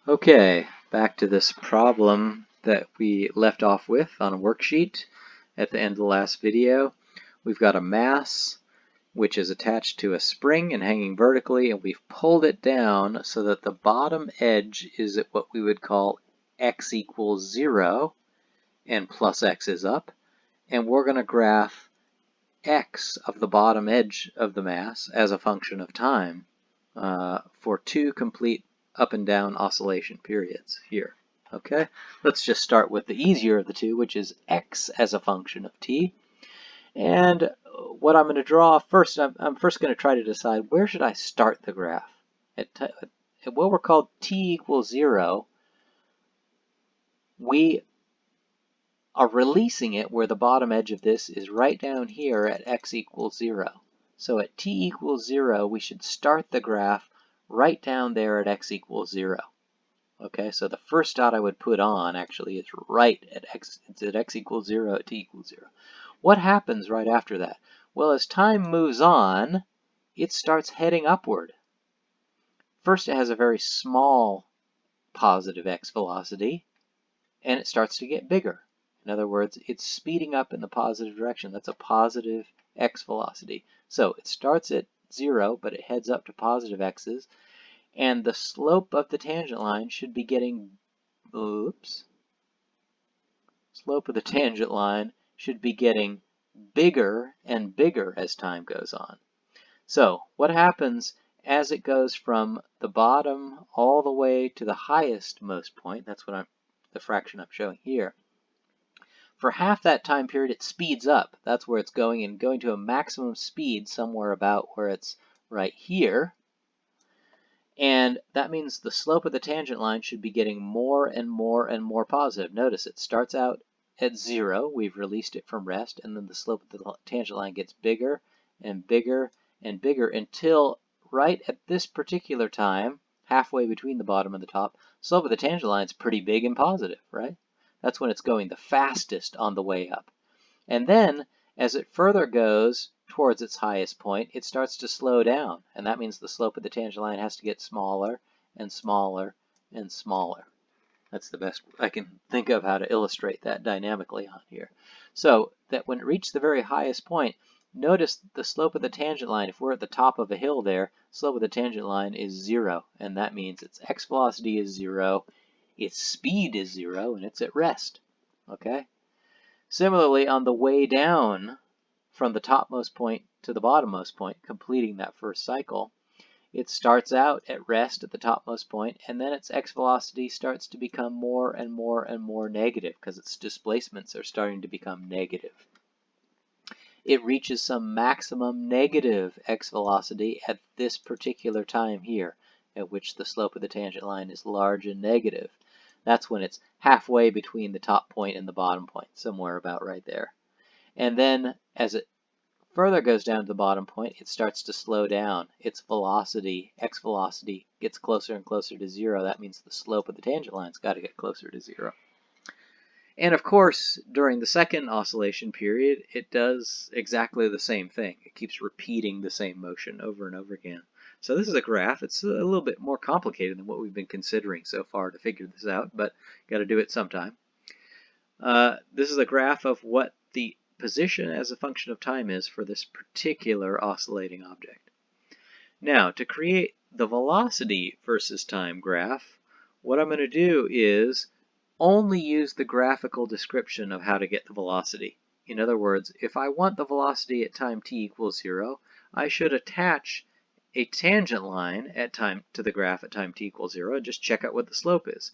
Okay, back to this problem that we left off with on a worksheet at the end of the last video. We've got a mass which is attached to a spring and hanging vertically, and we've pulled it down so that the bottom edge is at what we would call x equals 0 and plus x is up, and we're going to graph x of the bottom edge of the mass as a function of time for 2 complete up and down oscillation periods here. Okay, let's just start with the easier of the two, which is x as a function of t. And what I'm going to draw first, I'm first going to try to decide where should I start the graph. At what we're called t equals 0, we are releasing it where the bottom edge of this is right down here at x equals 0. So at t equals 0, we should start the graph right down there at x equals 0. Okay, so the first dot I would put on actually is right at x, it's at x equals 0 at t equals 0. What happens right after that? Well, as time moves on, it starts heading upward. First, it has a very small positive x velocity, and it starts to get bigger. In other words, it's speeding up in the positive direction. That's a positive x velocity. So it starts at 0, but it heads up to positive x's, and the slope of the tangent line should be getting, bigger and bigger as time goes on. So what happens as it goes from the bottom all the way to the highest most point, that's what the fraction I'm showing here. For half that time period, it speeds up. That's where it's going, and going to a maximum speed somewhere about where it's right here. And that means the slope of the tangent line should be getting more and more and more positive. Notice it starts out at 0. We've released it from rest, and then the slope of the tangent line gets bigger and bigger and bigger until right at this particular time, halfway between the bottom and the top, slope of the tangent line is pretty big and positive, right? That's when it's going the fastest on the way up. And then, as it further goes towards its highest point, it starts to slow down. And that means the slope of the tangent line has to get smaller and smaller and smaller. That's the best I can think of how to illustrate that dynamically on here. So that when it reaches the very highest point, notice the slope of the tangent line. If we're at the top of a hill there, slope of the tangent line is 0. And that means its x velocity is 0. Its speed is 0, and it's at rest. Okay? Similarly, on the way down from the topmost point to the bottommost point, completing that first cycle, it starts out at rest at the topmost point, and then its x velocity starts to become more and more and more negative because its displacements are starting to become negative. It reaches some maximum negative x velocity at this particular time here, at which the slope of the tangent line is large and negative. That's when it's halfway between the top point and the bottom point, somewhere about right there. And then as it further goes down to the bottom point, it starts to slow down. Its velocity, x velocity, gets closer and closer to 0. That means the slope of the tangent line's got to get closer to 0. And of course, during the second oscillation period, it does exactly the same thing. It keeps repeating the same motion over and over again. So this is a graph. It's a little bit more complicated than what we've been considering so far to figure this out, but got to do it sometime. This is a graph of what the position as a function of time is for this particular oscillating object. Now, to create the velocity versus time graph, what I'm going to do is only use the graphical description of how to get the velocity. In other words, if I want the velocity at time t equals 0, I should attach a tangent line at time to the graph at time t equals 0 and just check out what the slope is.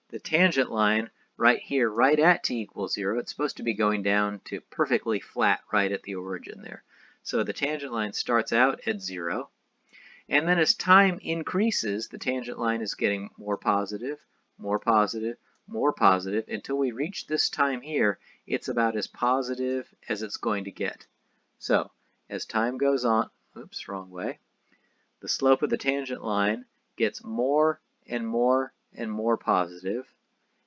The tangent line right here, right at t equals 0, it's supposed to be going down to perfectly flat right at the origin there. So the tangent line starts out at 0, and then as time increases, the tangent line is getting more positive, more positive, more positive, until we reach this time here, it's about as positive as it's going to get. So as time goes on, oops, wrong way, the slope of the tangent line gets more and more and more positive.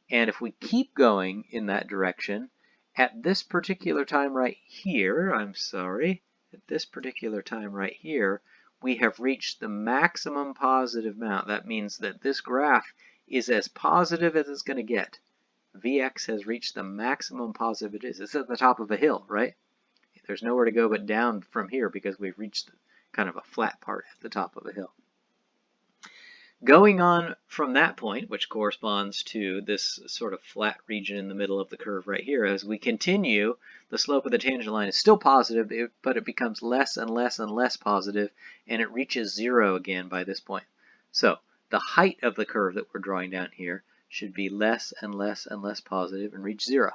And if we keep going in that direction, at this particular time right here, at this particular time right here, we have reached the maximum positive amount. That means that this graph is as positive as it's going to get. Vx has reached the maximum positive it is. It's at the top of a hill, right? There's nowhere to go but down from here because we've reached kind of a flat part at the top of a hill. Going on from that point, which corresponds to this sort of flat region in the middle of the curve right here, as we continue, the slope of the tangent line is still positive, but it becomes less and less and less positive, and it reaches 0 again by this point. So the height of the curve that we're drawing down here should be less and less and less positive and reach 0.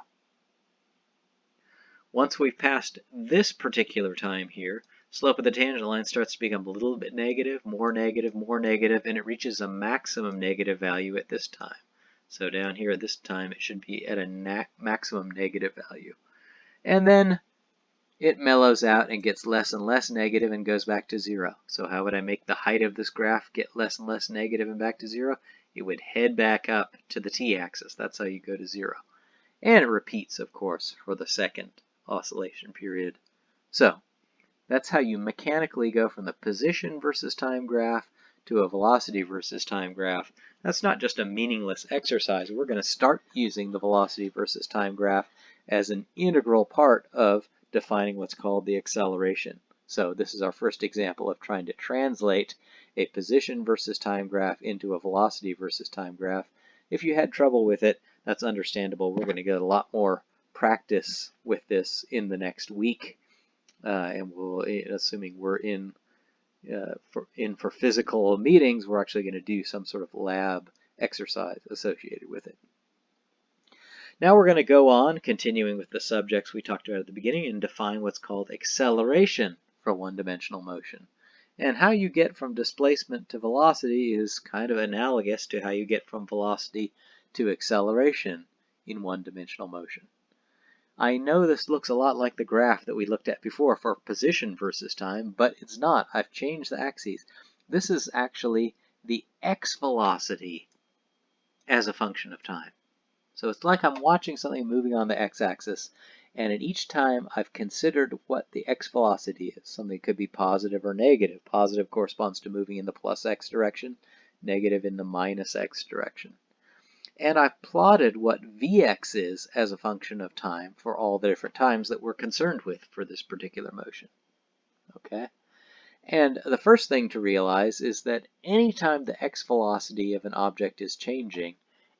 Once we've passed this particular time here, slope of the tangent line starts to become a little bit negative, more negative, more negative, and it reaches a maximum negative value at this time. So down here at this time, it should be at a maximum negative value. And then it mellows out and gets less and less negative and goes back to 0. So how would I make the height of this graph get less and less negative and back to 0? It would head back up to the t-axis. That's how you go to 0. And it repeats, of course, for the second oscillation period. So that's how you mechanically go from the position versus time graph to a velocity versus time graph. That's not just a meaningless exercise. We're going to start using the velocity versus time graph as an integral part of defining what's called the acceleration. So this is our first example of trying to translate a position versus time graph into a velocity versus time graph. If you had trouble with it, that's understandable. We're going to get a lot more practice with this in the next week, and we'll, assuming we're in for physical meetings, we're actually going to do some sort of lab exercise associated with it. Now we're going to go on, continuing with the subjects we talked about at the beginning, and define what's called acceleration for one-dimensional motion. And how you get from displacement to velocity is kind of analogous to how you get from velocity to acceleration in one-dimensional motion. I know this looks a lot like the graph that we looked at before for position versus time, but it's not. I've changed the axes. This is actually the x velocity as a function of time. So it's like I'm watching something moving on the x-axis, and at each time I've considered what the x velocity is. Something could be positive or negative. Positive corresponds to moving in the plus x direction, negative in the minus x direction. And I've plotted what Vx is as a function of time for all the different times that we're concerned with for this particular motion. Okay? And the first thing to realize is that anytime the x velocity of an object is changing,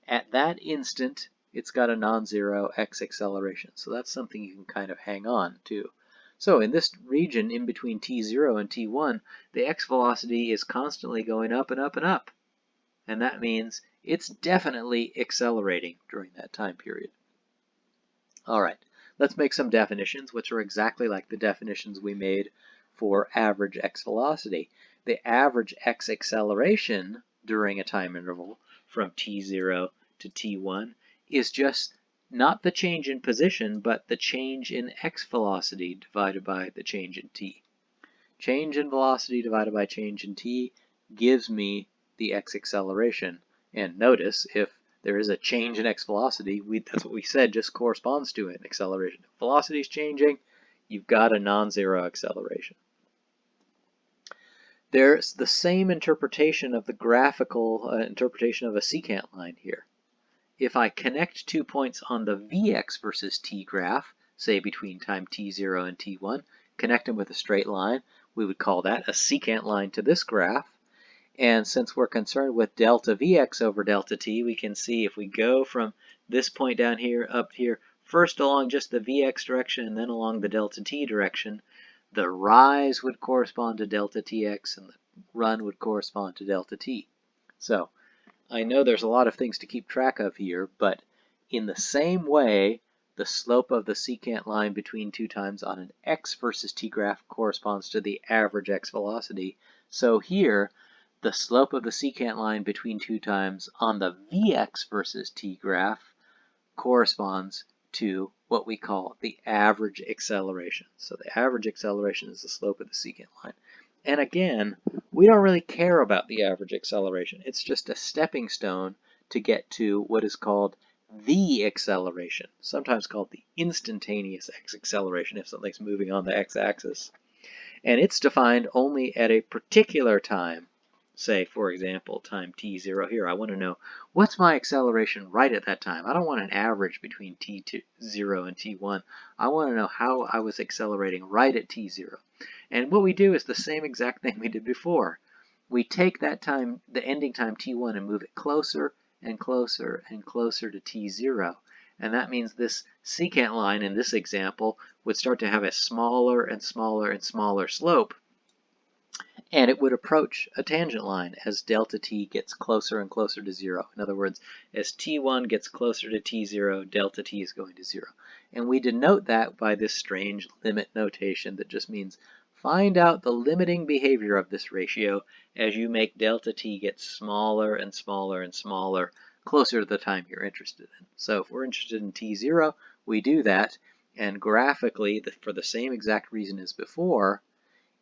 at that instant it's got a non-zero x acceleration. So that's something you can kind of hang on to. So in this region in between t0 and t1, the x velocity is constantly going up and up and up. And that means it's definitely accelerating during that time period. All right, let's make some definitions, which are exactly like the definitions we made for average x velocity. The average x acceleration during a time interval from t0 to t1 is just not the change in position, but the change in x velocity divided by the change in t. Change in velocity divided by change in t gives me the x acceleration. And notice, if there is a change in x velocity, that's what we said just corresponds to an acceleration. If velocity is changing, you've got a non-zero acceleration. There's the same interpretation of the graphical interpretation of a secant line here. If I connect 2 points on the Vx versus t graph, say between time t0 and t1, connect them with a straight line, we would call that a secant line to this graph. And since we're concerned with delta Vx over delta t, we can see if we go from this point down here up here, first along just the Vx direction and then along the delta t direction, the rise would correspond to delta tx and the run would correspond to delta t. So I know there's a lot of things to keep track of here, but in the same way, the slope of the secant line between two times on an x versus t graph corresponds to the average x velocity. So here, the slope of the secant line between two times on the Vx versus t graph corresponds to what we call the average acceleration. So the average acceleration is the slope of the secant line. And again, we don't really care about the average acceleration. It's just a stepping stone to get to what is called the acceleration, sometimes called the instantaneous x acceleration if something's moving on the x-axis. And it's defined only at a particular time. say, for example, time t0 here. I want to know what's my acceleration right at that time. I don't want an average between t0 and t1. I want to know how I was accelerating right at t0. And what we do is the same exact thing we did before. We take that time, the ending time t1, and move it closer and closer and closer to t0. And that means this secant line in this example would start to have a smaller and smaller and smaller slope, and it would approach a tangent line as delta t gets closer and closer to 0. In other words, as t1 gets closer to t0, delta t is going to 0. And we denote that by this strange limit notation that just means find out the limiting behavior of this ratio as you make delta t get smaller and smaller and smaller closer to the time you're interested in. So if we're interested in t0, we do that, and graphically, for the same exact reason as before,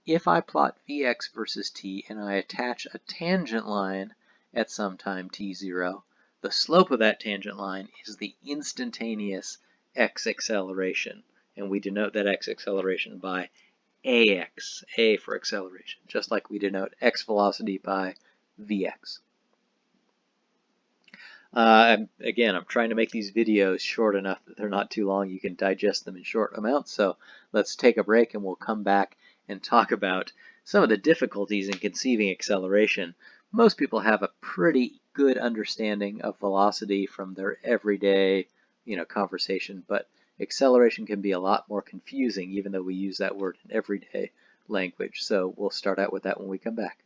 if I plot Vx versus t and I attach a tangent line at some time t0, the slope of that tangent line is the instantaneous x acceleration. And we denote that x acceleration by ax, a for acceleration, just like we denote x velocity by Vx. Again, I'm trying to make these videos short enough that they're not too long. You can digest them in short amounts. So let's take a break and we'll come back and talk about some of the difficulties in conceiving acceleration. Most people have a pretty good understanding of velocity from their everyday, conversation, but acceleration can be a lot more confusing even though we use that word in everyday language. So we'll start out with that when we come back.